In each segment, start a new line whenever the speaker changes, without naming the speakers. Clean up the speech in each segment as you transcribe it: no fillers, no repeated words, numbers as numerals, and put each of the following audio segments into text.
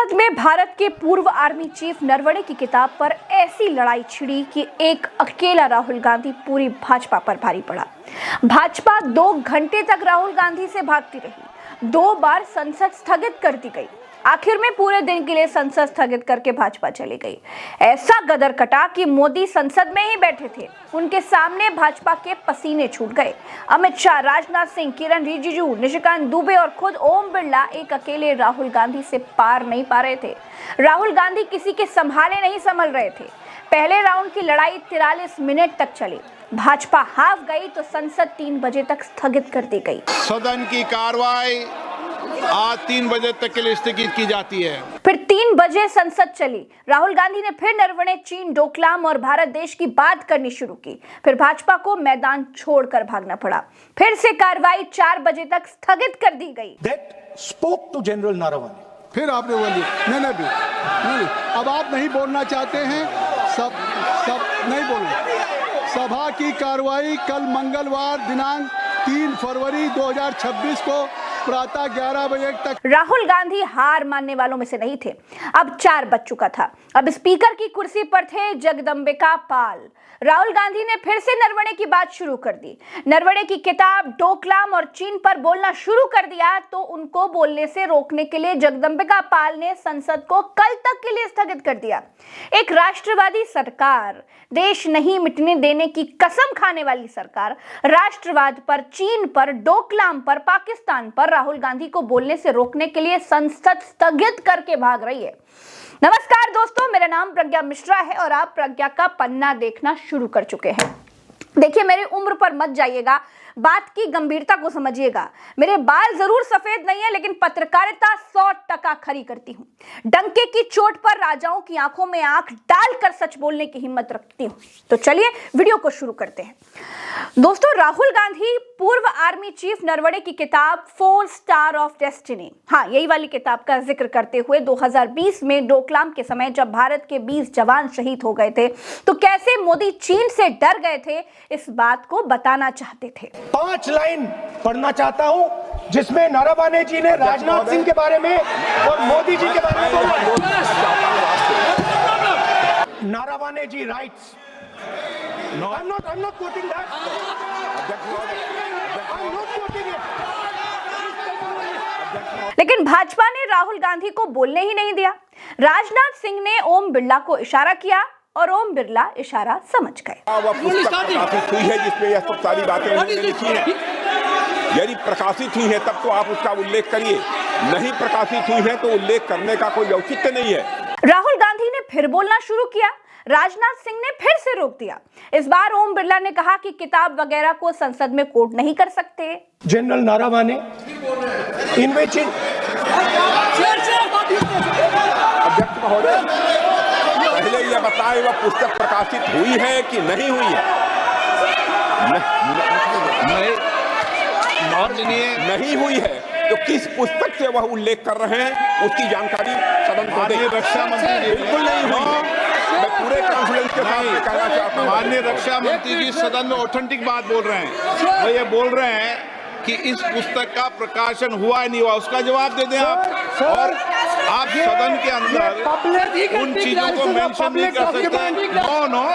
संसद में भारत के पूर्व आर्मी चीफ नरवणे की किताब पर ऐसी लड़ाई छिड़ी कि एक अकेला राहुल गांधी पूरी भाजपा पर भारी पड़ा। भाजपा 2 घंटे तक राहुल गांधी से भागती रही, 2 बार संसद स्थगित कर दी गई। आखिर में पूरे दिन के लिए संसद स्थगित करके भाजपा चली गई। ऐसा गदर कटा कि मोदी संसद में ही बैठे थे, उनके सामने भाजपा के पसीने छूट गए। अमित शाह, राजनाथ सिंह, किरण रिजिजू, निशिकांत दुबे और खुद ओम बिरला एक अकेले राहुल गांधी से पार नहीं पा रहे थे। राहुल गांधी किसी के संभाले नहीं संभल रहे थे। पहले राउंड की लड़ाई 43 मिनट तक चली। भाजपा हाफ गई तो संसद 3 बजे तक स्थगित कर दी गई।
सदन की कार्रवाई आज 3 बजे तक के लिए स्थगित की जाती है।
फिर 3 बजे संसद चली। राहुल गांधी ने फिर नरवणे, चीन, डोकलाम और भारत देश की बात करनी शुरू की। फिर भाजपा को मैदान छोड़कर भागना पड़ा। फिर से कार्रवाई 4 बजे तक स्थगित कर दी गई।
That spoke to General Naravane.
फिर आपने बोली नहीं, अब आप नहीं बोलना चाहते हैं, सब नहीं बोलना। सभा की कार्रवाई कल मंगलवार दिनांक 3 फरवरी 2026 को प्रातः 11 बजे तक।
राहुल गांधी हार मानने वालों में से नहीं थे। अब 4 बज चुका था। अब स्पीकर की कुर्सी पर थे जगदंबिका पाल। राहुल गांधी ने फिर से नरवणे की बात शुरू कर दी। नरवणे की किताब डोकलाम और चीन पर बोलना शुरू कर दिया तो उनको बोलने से रोकने के लिए जगदंबिका पाल ने संसद को कल तक के लिए स्थगित कर दिया। एक राष्ट्रवादी सरकार, देश नहीं मिटने देने की कसम खाने वाली सरकार, राष्ट्रवाद पर, चीन पर, डोकलाम पर, पाकिस्तान पर राहुल गांधी को बोलने से रोकने के लिए संसद स्थगित करके भाग रही है। नमस्कार दोस्तों, मेरा नाम प्रज्ञा मिश्रा है और आप प्रज्ञा का पन्ना देखना शुरू कर चुके हैं। देखिए, मेरी उम्र पर मत जाइएगा, बात की गंभीरता को समझिएगा। मेरे बाल जरूर सफेद नहीं है, लेकिन पत्रकारिता 100% खरी करती हूँ। डंके की चोट पर राजाओं की आंखों में आंख डालकर सच बोलने की हिम्मत रखती हूँ। तो चलिए वीडियो को शुरू करते हैं। दोस्तों, राहुल गांधी पूर्व आर्मी चीफ नरवणे की किताब 4 स्टार ऑफ डेस्टिनी, हाँ यही वाली किताब का जिक्र करते हुए 2020 में डोकलाम के समय जब भारत के 20 जवान शहीद हो गए थे तो कैसे मोदी चीन से डर गए थे, इस बात को बताना चाहते थे।
5 लाइन पढ़ना चाहता हूं जिसमें नरवणे जी ने राजनाथ सिंह के बारे में और मोदी जी के बारे में बोला। नरवणे जी rights, I'm not quoting that. I'm not quoting it.
लेकिन भाजपा ने राहुल गांधी को बोलने ही नहीं दिया। राजनाथ सिंह ने ओम बिरला को इशारा किया और ओम बिरला इशारा समझ गए।
प्रकाशित हुई है जिसमें यह सब सारी बातें उन्होंने लिखी हैं। यदि प्रकाशित हुई है तब तो आप उसका उल्लेख करिए, नहीं प्रकाशित हुई है तो उल्लेख करने का कोई औचित्य नहीं है।
राहुल गांधी ने फिर बोलना शुरू किया। राजनाथ सिंह ने फिर से रोक दिया। इस बार ओम बिरला ने कहा कि किताब वगैरह को संसद में कोट नहीं कर सकते।
जनरल नारावाने इन विच
अध्यक्ष महोदय, पहले यह बताएं वह पुस्तक प्रकाशित हुई है कि नहीं हुई है। नहीं हुई है तो किस पुस्तक से वह उल्लेख कर रहे हैं उसकी जानकारी सदन को दें।
रक्षा मंत्री
बिल्कुल नहीं हुई है। मैं पूरे कॉन्फिडेंस के साथ कहना चाहता हूं,
माननीय रक्षा मंत्री जी सदन में ऑथेंटिक बात बोल रहे हैं। वो ये बोल रहे हैं कि इस पुस्तक का प्रकाशन हुआ है नहीं हुआ, उसका जवाब दे दें आप। और आप सदन के अंदर उन चीजों को मेंशन नहीं कर सकते। नो।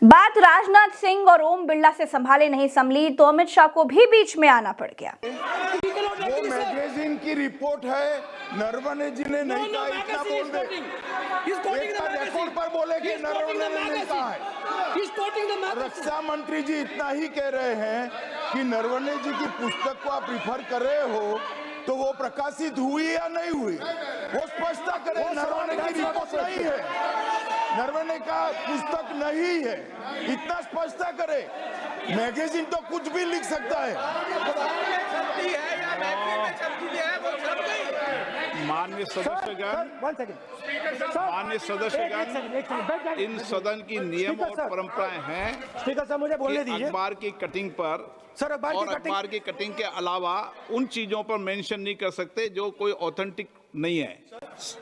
बात राजनाथ सिंह और ओम बिरला से संभाले नहीं संभली तो अमित शाह को भी बीच में आना पड़ गया।
वो मैगजीन की रिपोर्ट है, नरवणे जी ने नहीं कहा, इतना बोल दे। रिकॉर्ड पर बोले कि नरवणे ने नहीं कहा है। रक्षा मंत्री जी इतना ही कह रहे हैं कि नरवणे जी की पुस्तक को आप रिफर कर रहे हो तो वो प्रकाशित हुई या नहीं हुई, वो स्पष्टता करें। नरवणे की रिपोर्ट नहीं है, नरवणे का पुस्तक नहीं है, इतना स्पष्टता करे। मैगजीन तो कुछ भी लिख सकता है।
माननीय सदस्यगण, इन सदन की नियम और परंपराएं हैं।
स्पीकर साहब मुझे बोलने दीजिए।
अखबार की कटिंग पर और अखबार की कटिंग के अलावा उन चीजों पर मेंशन नहीं कर सकते जो कोई ऑथेंटिक नहीं है।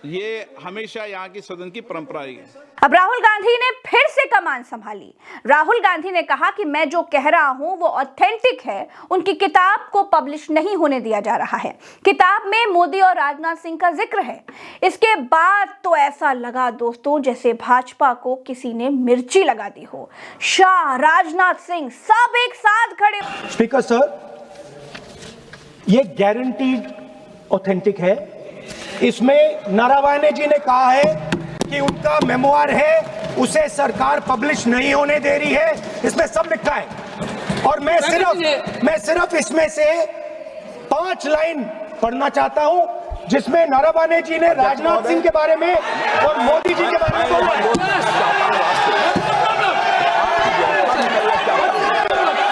ये हमेशा यहाँ की सदन की परंपरा है।
अब राहुल गांधी ने फिर से कमान संभाली। राहुल गांधी ने कहा कि मैं जो कह रहा हूं वो ऑथेंटिक है। उनकी किताब को पब्लिश नहीं होने दिया जा रहा है। किताब में मोदी और राजनाथ सिंह का जिक्र है। इसके बाद तो ऐसा लगा दोस्तों जैसे भाजपा को किसी ने मिर्ची लगा दी हो। शाह, राजनाथ सिंह सब एक साथ खड़े।
स्पीकर सर, ये गारंटीड ऑथेंटिक है। इसमें नारावाने जी ने कहा है कि उनका मेमोआर है, उसे सरकार पब्लिश नहीं होने दे रही है। इसमें सब लिखा है और मैं सिर्फ इसमें से 5 लाइन पढ़ना चाहता हूं, जिसमें नारावाने जी ने राजनाथ सिंह के बारे में और मोदी जी के बारे में बोला है।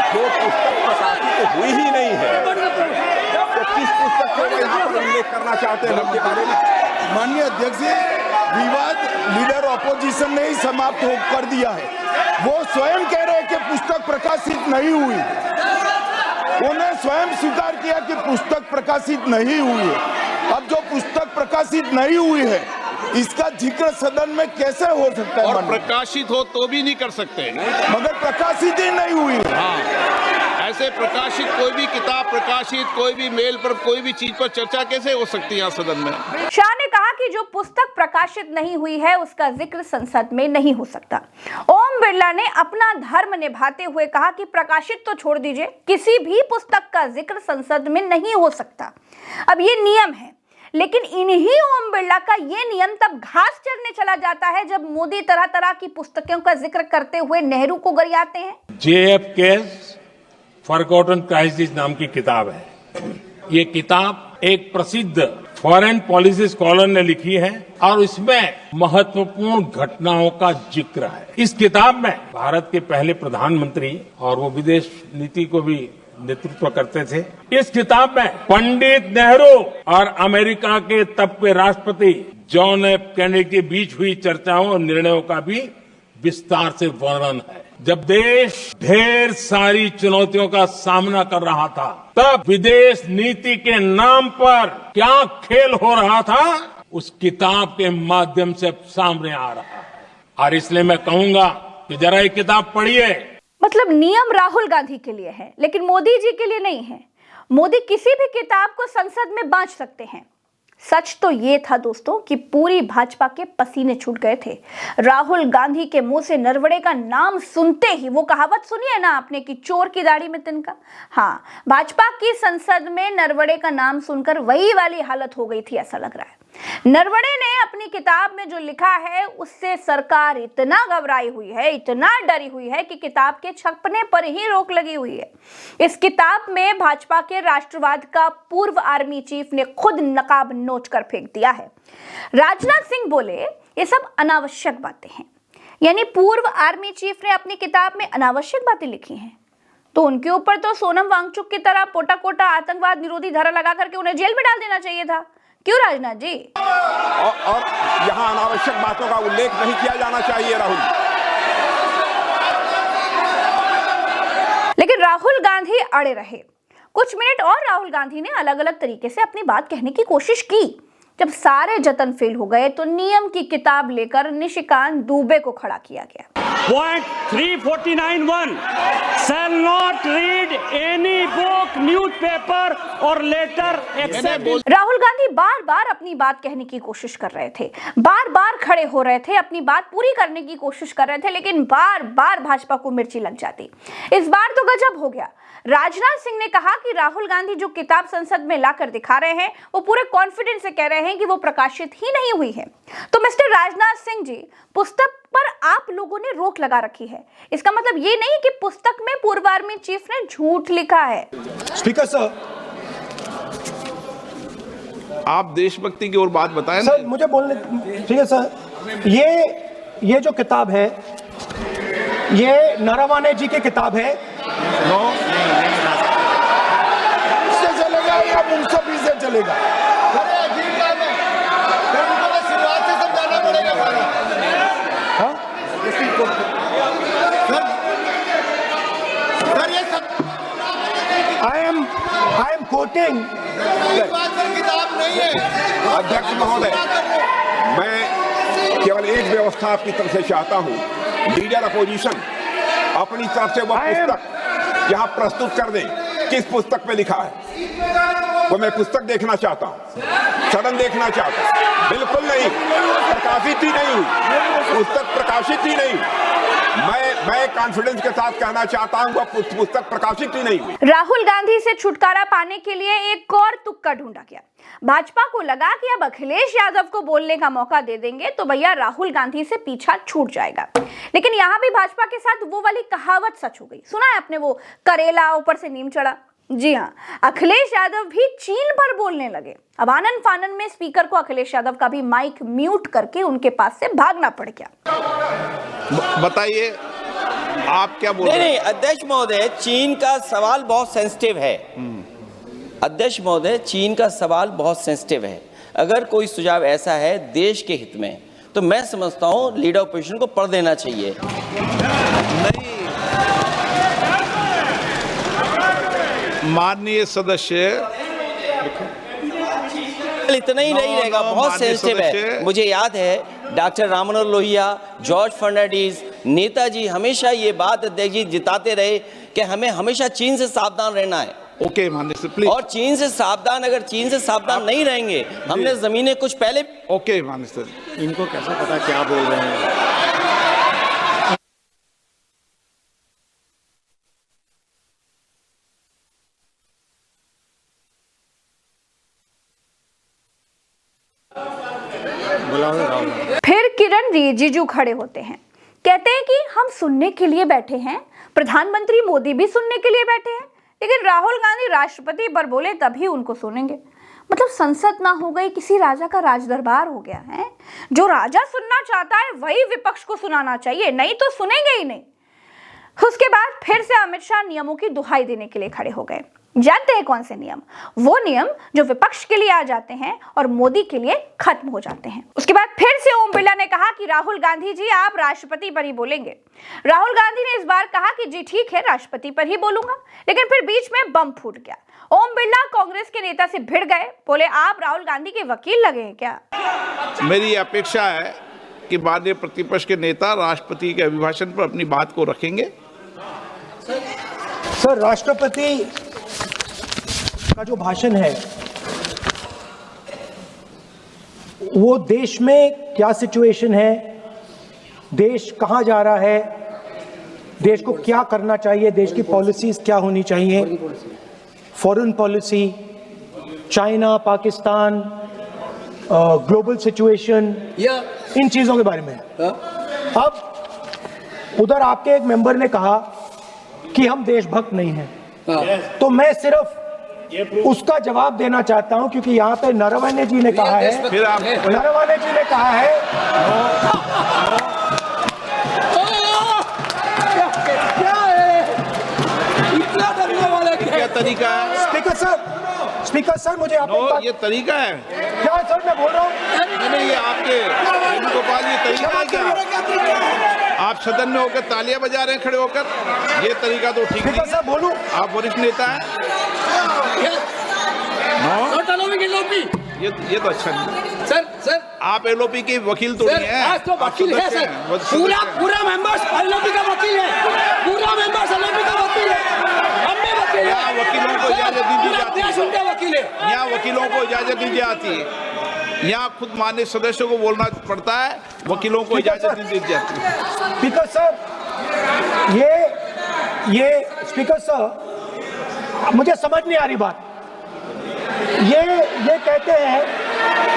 जो पुस्तक प्रकाशित हुई ही नहीं है, तो किस पुस्तक को यहाँ पर उल्लेख करना चाहते हैं हम के बारे में?
माननीय अध्यक्ष जी, विवाद लीडर ऑपोजिशन ने ही समाप्त कर दिया है। वो स्वयं कह रहे हैं कि पुस्तक प्रकाशित नहीं हुई। उन्हें स्वयं स्वीकार किया कि पुस्तक प्रकाशित नहीं हुई है। अब जो पुस्तक प्रकाशित नहीं हुई है, इसका जिक्र सदन में कैसे हो सकता है?
और प्रकाशित हो तो भी नहीं कर सकते,
मगर प्रकाशित ही नहीं हुई है।
हाँ, ऐसे प्रकाशित कोई भी किताब प्रकाशित, कोई भी मेल पर, कोई भी चीज पर चर्चा कैसे हो सकती है यहाँ सदन में?
शाह ने कहा कि जो पुस्तक प्रकाशित नहीं हुई है उसका जिक्र संसद में नहीं हो सकता। ओम बिरला ने अपना धर्म निभाते हुए कहा कि प्रकाशित तो छोड़ दीजिए, किसी भी पुस्तक का जिक्र संसद में नहीं हो सकता। अब ये नियम है, लेकिन इन्हीं ओम बिरला का ये नियम तब घास चरने चला जाता है जब मोदी तरह तरह की पुस्तकों का जिक्र करते हुए नेहरू को गरियाते हैं।
JFK's फॉरगॉटन क्राइसिस नाम की किताब है। ये किताब एक प्रसिद्ध फॉरेन पॉलिसी स्कॉलर ने लिखी है और इसमें महत्वपूर्ण घटनाओं का जिक्र है। इस किताब में भारत के पहले प्रधानमंत्री और वो विदेश नीति को भी नेतृत्व करते थे। इस किताब में पंडित नेहरू और अमेरिका के तब के राष्ट्रपति जॉन एफ कैनेडी के बीच हुई चर्चाओं और निर्णयों का भी विस्तार से वर्णन है। जब देश ढेर सारी चुनौतियों का सामना कर रहा था, तब विदेश नीति के नाम पर क्या खेल हो रहा था, उस किताब के माध्यम से सामने आ रहा है। और इसलिए मैं कहूंगा कि जरा ये किताब पढ़िए।
मतलब नियम राहुल गांधी के लिए है, लेकिन मोदी जी के लिए नहीं है। मोदी किसी भी किताब को संसद में बांट सकते हैं। सच तो ये था दोस्तों कि पूरी भाजपा के पसीने छूट गए थे। राहुल गांधी के मुंह से नरवणे का नाम सुनते ही, वो कहावत सुनी है ना आपने कि चोर की दाढ़ी में तिनका। हाँ, भाजपा की संसद में नरवणे का नाम सुनकर वही वाली हालत हो गई थी, ऐसा लग रहा है। नरवणे ने अपनी किताब में जो लिखा है उससे सरकार इतना घबराई हुई है, इतना डरी हुई है कि किताब के छपने पर ही रोक लगी हुई है। इस किताब में भाजपा के राष्ट्रवाद का पूर्व आर्मी चीफ ने खुद नकाब नोच कर फेंक दिया है। राजनाथ सिंह बोले ये सब अनावश्यक बातें हैं, यानी पूर्व आर्मी चीफ ने अपनी किताब में अनावश्यक बातें लिखी हैं, तो उनके ऊपर तो सोनम वांगचुक की तरह पोटा कोटा आतंकवाद निरोधी धारा लगा करके उन्हें जेल में डाल देना चाहिए था। क्यों राजनाथ जी?
और यहाँ अनावश्यक बातों का उल्लेख नहीं किया जाना चाहिए राहुल।
लेकिन राहुल गांधी अड़े रहे। कुछ मिनट और राहुल गांधी ने अलग अलग तरीके से अपनी बात कहने की कोशिश की। जब सारे जतन फेल हो गए तो नियम की किताब लेकर निशिकांत दुबे को खड़ा किया गया।
Point 349(1) shall not read any book, newspaper or letter except।
Rahul Gandhi बार बार अपनी बात कहने की कोशिश कर रहे थे, बार बार खड़े हो रहे थे, अपनी बात पूरी करने की कोशिश कर रहे थे, लेकिन बार बार भाजपा को मिर्ची लग जाती। इस बार तो गजब हो गया। राजनाथ सिंह ने कहा कि राहुल गांधी जो किताब संसद में लाकर दिखा रहे हैं वो पूरे कॉन्फिडेंस से कह रहे हैं कि वो प्रकाशित ही नहीं हुई है। तो मिस्टर राजनाथ सिंह जी, पुस्तक पर आप लोगों ने रोक लगा रखी है, इसका मतलब ये नहीं कि पुस्तक में पूर्व आर्मी चीफ ने झूठ लिखा है।
स्पीकर सर,
आप देशभक्ति की ओर बात बताएं
सर, मुझे बोलने ठीक है सर। ये जो किताब है, ये नारावाने जी की किताब है।
इससे चलेगा या मुंसफी से चलेगा? शुरुआत से समझाना पड़ेगा।
I am quoting।
किताब नहीं
अध्यक्ष महोदय, मैं केवल एक व्यवस्था आपकी तरफ से चाहता हूं, लीडर अपोजिशन अपनी तरफ से वह पुस्तक यहाँ प्रस्तुत कर दें। किस पुस्तक पे लिखा है वो मैं पुस्तक देखना चाहता हूँ, सदन देखना चाहता हूँ। बिल्कुल नहीं, प्रकाशित ही नहीं हुई पुस्तक, प्रकाशित ही नहीं। मैं कॉन्फिडेंस के साथ कहना चाहता हूं, वह पुस्तक प्रकाशित ही नहीं हुई।
राहुल गांधी से छुटकारा पाने के लिए एक और तुक्का ढूंढा गया। भाजपा को लगा कि अब अखिलेश यादव को बोलने का मौका दे देंगे तो भैया राहुल गांधी से पीछा छूट जाएगा। लेकिन यहाँ भी भाजपा के साथ वो वाली कहावत सच हो गई। सुना है आपने, वो करेला ऊपर से नीम चढ़ा। जी हाँ, अखिलेश यादव भी चीन पर बोलने लगे। अब आनन फानन में स्पीकर को अखिलेश यादव का भी माइक म्यूट करके उनके पास से भागना पड़ गया।
बताइए आप क्या बोल रहे हैं?
नहीं, अध्यक्ष महोदय, चीन का सवाल बहुत सेंसिटिव है। अध्यक्ष महोदय, चीन का सवाल बहुत सेंसिटिव है। अगर कोई सुझाव ऐसा है देश के हित में, तो मैं समझता हूं लीडर ऑपोजिशन को पढ़ देना चाहिए।
नहीं, माननीय सदस्य,
इतना ही नहीं रहेगा, बहुत सेंसिटिव है। मुझे याद है डॉक्टर राम मनोहर लोहिया, जॉर्ज फर्नांडिस, नेताजी हमेशा ये बात अध्यक्ष जी जिताते रहे कि हमें हमेशा चीन से सावधान रहना है।
ओके माननीय सर, प्लीज।
और चीन से सावधान, अगर चीन से सावधान नहीं रहेंगे, हमने जमीनें कुछ पहले।
ओके माननीय सर,
इनको कैसे पता क्या बोल रहे हैं?
फिर किरण रिजिजू खड़े होते हैं, कहते हैं कि हम सुनने के लिए बैठे हैं, प्रधानमंत्री मोदी भी सुनने के लिए बैठे हैं, लेकिन राहुल गांधी राष्ट्रपति पर बोले तभी उनको सुनेंगे। मतलब संसद ना हो गई, किसी राजा का राजदरबार हो गया है। जो राजा सुनना चाहता है वही विपक्ष को सुनाना चाहिए, नहीं तो सुनेंगे ही नहीं। उसके बाद फिर से अमित शाह नियमों की दुहाई देने के लिए खड़े हो गए। जानते हैं कौन से नियम? वो नियम जो विपक्ष के लिए आ जाते हैं और मोदी के लिए खत्म हो जाते हैं। उसके बाद फिर से ओम बिरला ने कहा कि राहुल गांधी जी आप राष्ट्रपति पर ही बोलेंगे। राहुल गांधी ने इस बार कहा कि जी ठीक है, राष्ट्रपति पर ही बोलूंगा, लेकिन फिर बीच में बम फूट गया। ओम बिरला कांग्रेस के नेता से भिड़ गए, बोले आप राहुल गांधी के वकील लगे हैं क्या?
मेरी अपेक्षा है कि माननीय प्रतिपक्ष के नेता राष्ट्रपति के अभिभाषण पर अपनी बात को रखेंगे।
सर, राष्ट्रपति का जो भाषण है वो देश में क्या सिचुएशन है, देश कहां जा रहा है, देश को क्या करना चाहिए, देश की पॉलिसीज क्या होनी चाहिए, foreign policy, China, Pakistan, global situation, इन चीजों के बारे में। अब उधर आपके एक मेंबर ने कहा कि हम देशभक्त नहीं हैं, तो मैं सिर्फ उसका जवाब देना चाहता हूं, क्योंकि यहाँ पे नरवणे जी ने कहा है, नरवणे जी ने कहा है
क्या तरीका है?
स्पीकर सर मुझे आप
ये तरीका है
क्या सर? मैं बोल रहा हूँ
नहीं, ये आपके वेणुगोपाल, ये तरीका है क्या? आप सदन में होकर तालियां बजा रहे हैं खड़े होकर, ये तरीका तो ठीक नहीं है।
बोलूं,
आप वरिष्ठ नेता हैं। ये तो अच्छा नहीं।
सर
आप एलओपी के वकील तो नहीं है,
आज तो वकील है सर, पूरा मेंबर्स एलओपी का वकील है, पूरा मेंबर्स एलओपी का वकील है, हम भी वकील हैं।
यहाँ वकीलों को इजाजत नहीं दी जाती है,
उनके वकील है,
यहाँ वकीलों को इजाजत नहीं दी जाती है, यहाँ खुद माननीय सदस्यों को बोलना पड़ता है, वकीलों को इजाजत नहीं दी जाती।
स्पीकर सर, ये स्पीकर सर, मुझे समझ नहीं आ रही बात। ये कहते हैं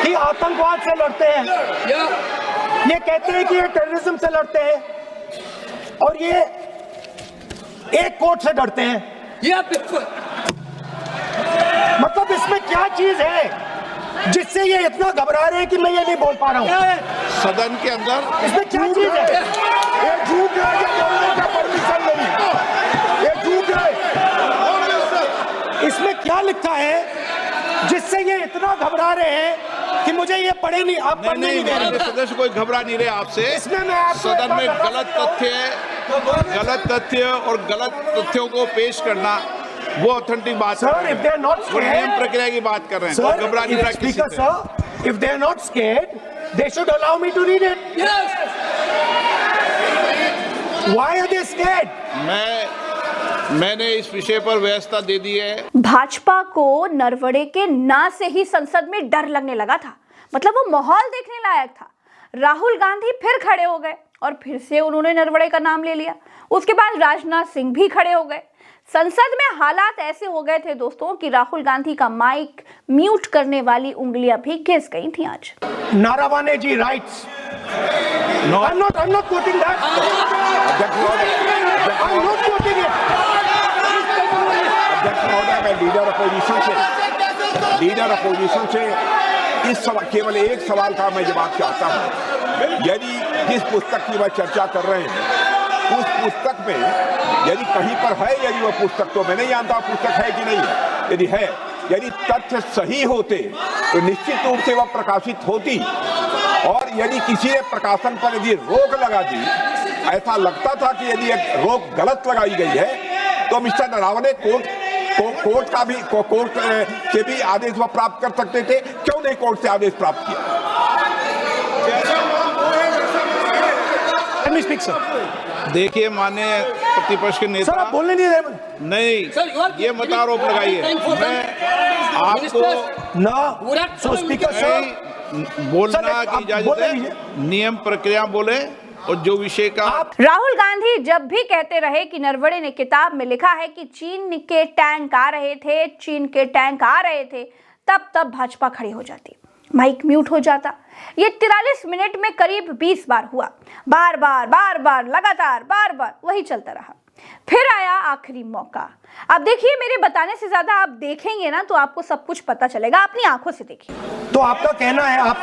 कि आतंकवाद से लड़ते हैं, ये कहते हैं कि ये टेररिज्म से लड़ते हैं, और ये एक कोर्ट से डरते हैं। मतलब इसमें क्या चीज है जिससे ये इतना घबरा रहे हैं कि मैं ये नहीं बोल पा रहा हूँ?
सदन के अंदर
इसमें क्या चीज है? ये झूठ है, ये बोलने का परमिशन नहीं, ये झूठ है। इसमें क्या लिखा है जिससे ये इतना घबरा रहे हैं कि मुझे ये पढ़े नहीं, आप पढ़ने नहीं दे रहे?
सदस्य कोई घबरा नहीं रहे आपसे।
इसमें मैं आपको
सदन में गलत तथ्य और गलत तथ्यों को पेश करना वो ऑथेंटिक बात
Sir, if they are not
वो नियम
scared,
प्रक्रिया की बात कर रहे हैं।
sir,
और घबरा नहीं रहा किसी
Speaker
से।
sir, if they are not scared, they should allow me to read it.
Yes.
Why are they scared?
मैंने इस विषय पर व्यवस्था दे दी है।
भाजपा को नरवणे के ना से ही संसद में डर लगने लगा था, मतलब वो माहौल देखने लायक था। राहुल गांधी फिर खड़े हो गए और फिर से उन्होंने नरवणे का नाम ले लिया। उसके बाद राजनाथ सिंह भी खड़े हो गए। संसद में हालात ऐसे हो गए थे दोस्तों कि राहुल गांधी का माइक म्यूट करने वाली उंगलियां भी घिस गई थी। आज
Naravane ji writes.
No.
I'm not quoting that. I'm not quoting it.
अध्यक्ष महोदय, मैं लीडर अपोजिशन से इस सवाल, केवल एक सवाल का मैं जवाब चाहता हूं। यदि जिस पुस्तक की वह चर्चा कर रहे हैं उस पुस्तक में यदि कहीं पर है, यदि वह पुस्तक, तो मैं नहीं जानता पुस्तक है कि नहीं है, यदि है, यदि तथ्य सही होते तो निश्चित रूप से वह प्रकाशित होती। और यदि किसी ने प्रकाशन पर यदि रोक लगा दी, ऐसा लगता था कि यदि एक रोक गलत लगाई गई है, तो मिस्टर नरावने कोर्ट से भी आदेश वह प्राप्त कर सकते थे। क्यों नहीं कोर्ट से आदेश प्राप्त किया?
Let me speak, sir.
देखिए माननीय प्रतिपक्ष के नेता,
सर आप बोलने नहीं दे
नहीं, ये मत आरोप लगाइए। मैं आपको
ना सो स्पीकर सर
बोलना की इजाजत है, नियम प्रक्रिया बोले और जो विषय का।
राहुल गांधी जब भी कहते रहे कि नरवणे ने किताब में लिखा है कि चीन के टैंक आ रहे थे, तब भाजपा खड़ी हो जाती, माइक म्यूट हो जाता। ये 43 मिनट में करीब 20 बार हुआ। बार बार लगातार वही चलता रहा। फिर आया आखिरी मौका। अब देखिए, मेरे बताने से ज्यादा आप देखेंगे ना तो आपको सब कुछ पता चलेगा, अपनी आंखों से देखिए।
तो आपका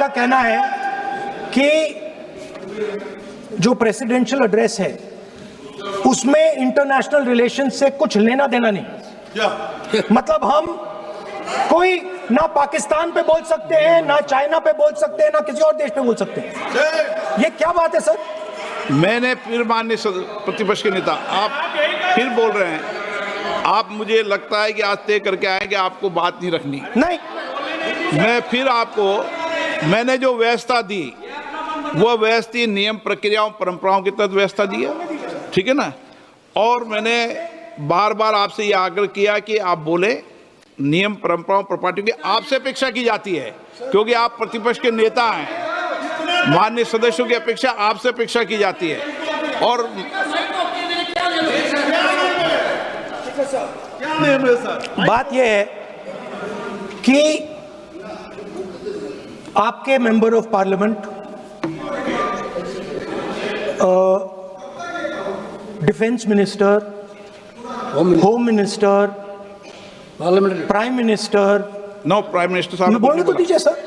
कहना है कि जो प्रेसिडेंशियल एड्रेस है उसमें इंटरनेशनल रिलेशन से कुछ लेना देना नहीं। मतलब हम कोई ना पाकिस्तान पे बोल सकते हैं, ना चाइना पे बोल सकते हैं, ना किसी और देश पे बोल सकते हैं। ये क्या बात है सर?
मैंने फिर माननीय प्रतिपक्ष के नेता, आप फिर बोल रहे हैं। आप, मुझे लगता है कि आज तय करके आए कि आपको बात नहीं रखनी।
नहीं,
मैं फिर आपको, मैंने जो व्यवस्था दी वो व्यवस्था नियम प्रक्रियाओं परंपराओं के तहत व्यवस्था दी है, ठीक है ना। और मैंने बार आपसे ये आग्रह किया कि आप बोले, नियम परंपराओं प्रॉपर्टी की आपसे अपेक्षा की जाती है, क्योंकि आप प्रतिपक्ष के नेता हैं। माननीय सदस्यों की अपेक्षा आपसे अपेक्षा की जाती है। और
बात यह है कि आपके member of parliament, defence minister, home minister, prime minister,
no, prime minister साहब
बोलने तो दीजिए सर।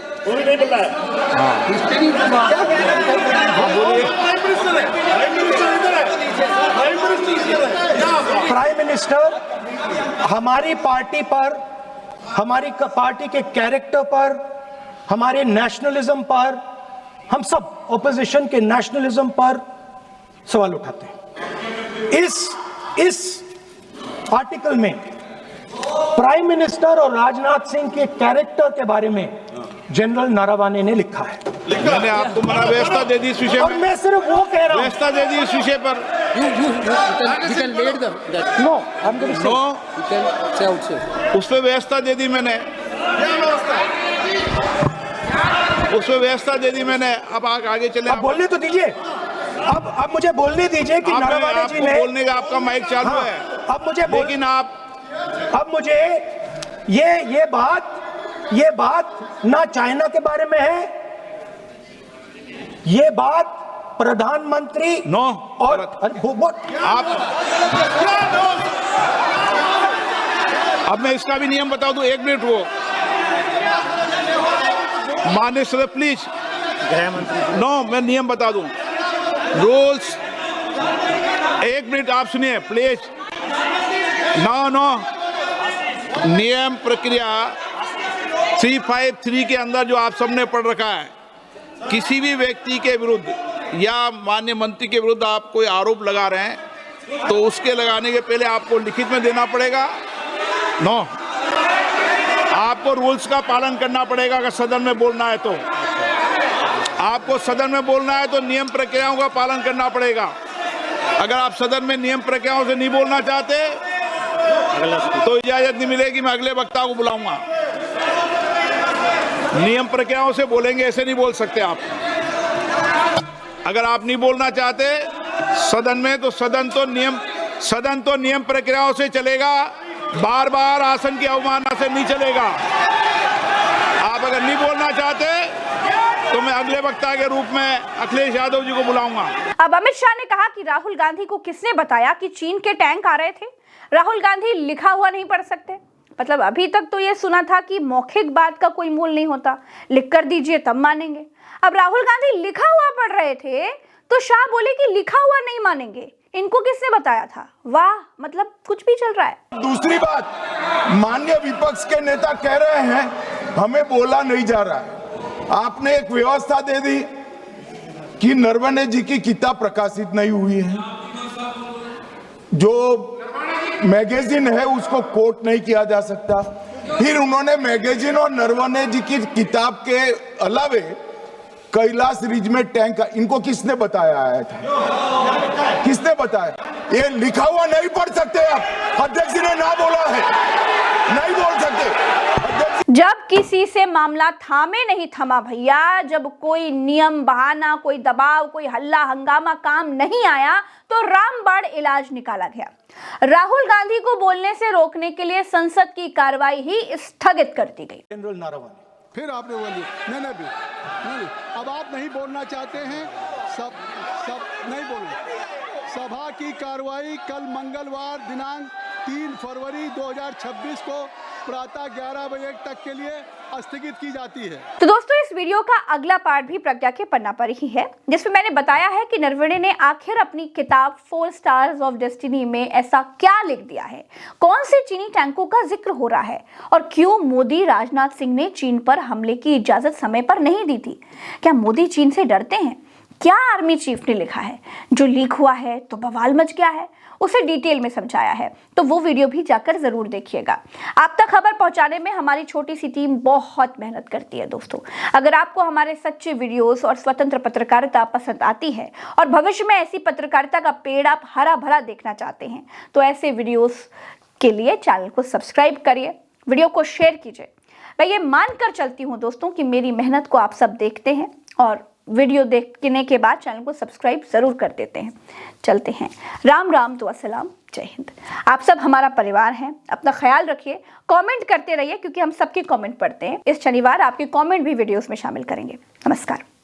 प्राइम मिनिस्टर हमारी पार्टी पर, हमारी पार्टी के कैरेक्टर पर, हमारे नेशनलिज्म पर, हम सब ऑपोजिशन के नेशनलिज्म पर सवाल उठाते हैं। इस आर्टिकल में प्राइम मिनिस्टर और राजनाथ सिंह के कैरेक्टर के बारे में जनरल नारावाने ने लिखा है।
मैंने आपको मना व्यवस्था दे दी इस विषय
और
में,
मैं सिर्फ वो कह रहा हूं,
व्यवस्था दे दी इस विषय पर। उस पर व्यवस्था दे दी मैंने, अब आगे चले।
अब बोलने तो दीजिए, अब मुझे बोलने दीजिए कि नारावाने जी ने,
बोलने का आपका माइक चालू है।
अब मुझे,
लेकिन
अब मुझे ये बात ना चाइना के बारे में है, ये बात प्रधानमंत्री
नो
और
आप, अब मैं इसका भी नियम बता दूं, 1 मिनट वो माननीय सदस्य प्लीज, नो, मैं नियम बता दूं, रूल्स, 1 मिनट आप सुनिए प्लीज। नो, नियम प्रक्रिया 353 के अंदर जो आप सबने पढ़ रखा है, किसी भी व्यक्ति के विरुद्ध या माननीय मंत्री के विरुद्ध आप कोई आरोप लगा रहे हैं तो उसके लगाने के पहले आपको लिखित में देना पड़ेगा नो, आपको रूल्स का पालन करना पड़ेगा। अगर सदन में बोलना है तो आपको सदन में बोलना है तो नियम प्रक्रियाओं का पालन करना पड़ेगा। अगर आप सदन में नियम प्रक्रियाओं से नहीं बोलना चाहते तो इजाजत नहीं मिलेगी। मैं अगले वक्ता को बुलाऊंगा। नियम प्रक्रियाओं से बोलेंगे, ऐसे नहीं बोल सकते आप। अगर आप नहीं बोलना चाहते सदन में तो सदन तो नियम प्रक्रियाओं से चलेगा। बार बार आसन की अवमानना से नहीं चलेगा। आप अगर नहीं बोलना चाहते तो मैं अगले वक्ता के रूप में अखिलेश यादव जी को बुलाऊंगा।
अब अमित शाह ने कहा कि राहुल गांधी को किसने बताया कि चीन के टैंक आ रहे थे। राहुल गांधी लिखा हुआ नहीं पढ़ सकते। मतलब अभी तक तो ये सुना था कि मौखिक बात का कोई मूल नहीं होता, लिख कर दीजिए तब मानेंगे। अब राहुल गांधी लिखा हुआ पढ़ रहे थे तो शाह बोले कि लिखा हुआ नहीं मानेंगे। इनको किसने बताया था? वाह, मतलब कुछ भी चल रहा है।
दूसरी बात, माननीय विपक्ष के नेता कह रहे हैं हमें बोला नहीं जा रहा है। आपने एक व्यवस्था दे दी कि नरवणे जी की किताब प्रकाशित नहीं हुई है, जो मैगजीन है उसको कोट नहीं किया जा सकता। फिर उन्होंने मैगजीन और नरवणे जी की किताब के अलावे कैलाश रिज में टैंक, इनको किसने बताया आया था? किसने बताया? ये लिखा हुआ नहीं पढ़ सकते आप। अध्यक्ष जी ने ना बोला है, नहीं बोल सकते।
जब किसी से मामला थामे नहीं थमा भैया, जब कोई नियम बहाना, कोई दबाव, कोई हल्ला हंगामा काम नहीं आया तो रामबाण इलाज निकाला गया। राहुल गांधी को बोलने से रोकने के लिए संसद की कार्रवाई ही स्थगित कर दी गई।
जनरल नारावानी,
फिर आपने बोली नहीं, अब आप नहीं बोलना चाहते हैं, सब नहीं बोलना। सभा की कार्रवाई कल मंगलवार दिनांक 3 फरवरी 2026 को प्रातः 11 बजे तक के लिए स्थगित की जाती है।
तो दोस्तों, इस वीडियो का अगला पार्ट भी प्रज्ञा के पन्ना पर ही है, जिसमें मैंने बताया है कि नरवणे ने आखिर अपनी किताब 4 स्टार्स ऑफ डेस्टिनी में ऐसा क्या लिख दिया है, कौन से चीनी टैंकों का जिक्र हो रहा है और क्यों मोदी राजनाथ सिंह ने चीन पर हमले की इजाजत समय पर नहीं दी थी। क्या मोदी चीन से डरते हैं? क्या आर्मी चीफ ने लिखा है जो लीक हुआ है तो बवाल मच गया है, उसे डिटेल में समझाया है। तो वो वीडियो भी जाकर जरूर देखिएगा। आप तक खबर पहुंचाने में हमारी छोटी सी टीम बहुत मेहनत करती है दोस्तों। अगर आपको हमारे सच्चे वीडियोस और स्वतंत्र पत्रकारिता पसंद आती है और भविष्य में ऐसी पत्रकारिता का पेड़ आप हरा भरा देखना चाहते हैं तो ऐसे वीडियोस के लिए चैनल को सब्सक्राइब करिए, वीडियो को शेयर कीजिए। मैं ये मानकर चलती हूँ दोस्तों कि मेरी मेहनत को आप सब देखते हैं और वीडियो देखने के बाद चैनल को सब्सक्राइब जरूर कर देते हैं। चलते हैं। राम राम, दुआ सलाम, जय हिंद। आप सब हमारा परिवार हैं। अपना ख्याल रखिए, कमेंट करते रहिए क्योंकि हम सबके कमेंट पढ़ते हैं। इस शनिवार आपके कमेंट भी वीडियोस में शामिल करेंगे। नमस्कार।